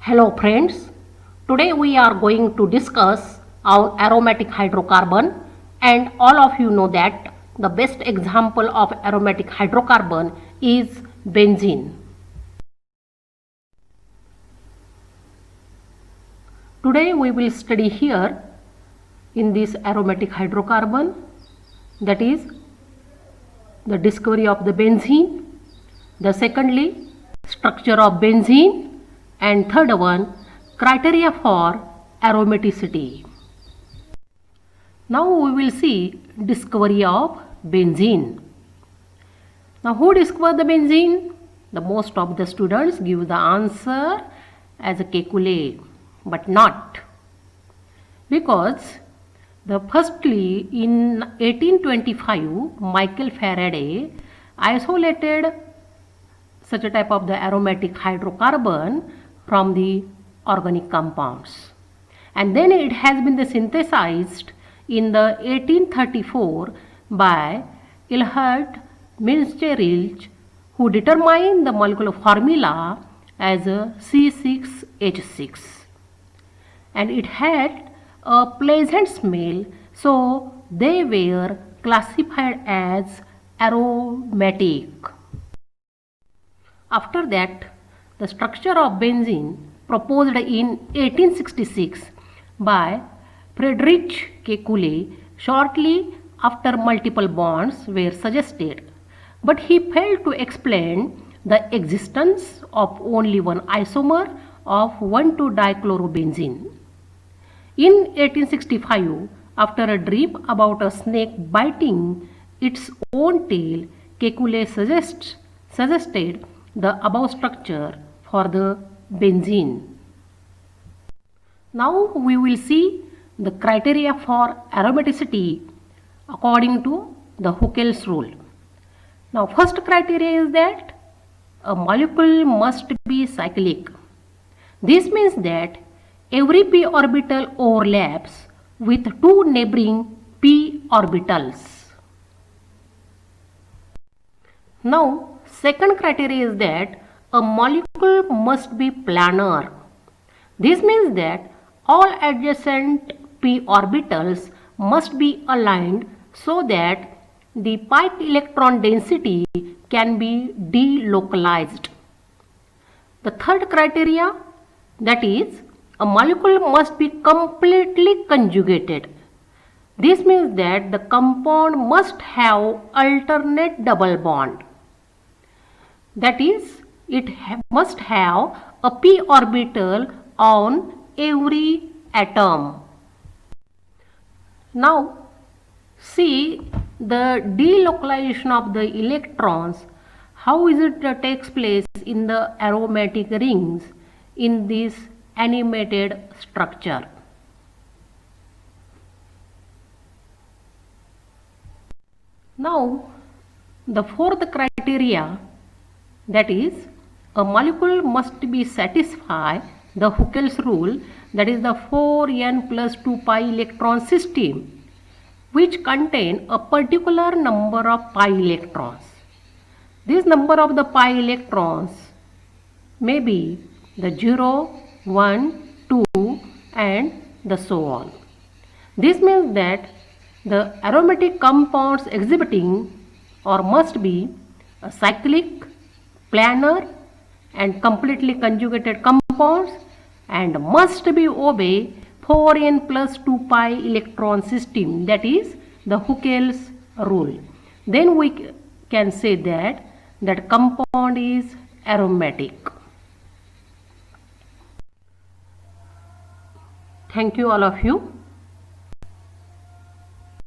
Hello friends, today we are going to discuss our aromatic hydrocarbon, and all of you know that the best example of aromatic hydrocarbon is benzene. Today we will study here in this aromatic hydrocarbon, that is the discovery of the benzene, the secondly structure of benzene, and third one criteria for aromaticity. Now we will see discovery of benzene. Now who discovered the benzene? The most of the students give the answer as a Kekulé, but not, because firstly in 1825 Michael Faraday isolated such a type of the aromatic hydrocarbon from the organic compounds, and then it has been synthesized in the 1834 by Ilhart Minsterilch, who determined the molecular formula as a C6H6, and it had a pleasant smell, so they were classified as aromatic. After that, the structure of benzene proposed in 1866 by Friedrich Kekulé shortly after multiple bonds were suggested, but he failed to explain the existence of only one isomer of 1,2-dichlorobenzene. In 1865, after a dream about a snake biting its own tail, Kekulé suggested the above structure for the benzene. Now we will see the criteria for aromaticity according to the Huckel's rule. Now first criteria is that a molecule must be cyclic. This means that every p orbital overlaps with two neighboring p orbitals. Now second criteria is that a molecule must be planar. This means that all adjacent p orbitals must be aligned so that the pi electron density can be delocalized. The third criteria, that is, a molecule must be completely conjugated. This means that the compound must have alternate double bond. That is, it must have a p orbital on every atom. Now see the delocalization of the electrons, how is it takes place in the aromatic rings in this animated structure. Now the fourth criteria, that is, a molecule must be satisfy the Huckel's rule, that is the 4n plus 2 pi electron system, which contain a particular number of pi electrons. This number of the pi electrons may be the 0, 1, 2 and the so on. This means that the aromatic compounds exhibiting or must be a cyclic, planar and completely conjugated compounds, and must be obey 4n plus 2 pi electron system, that is the Huckel's rule. Then we can say that compound is aromatic. Thank you all of you.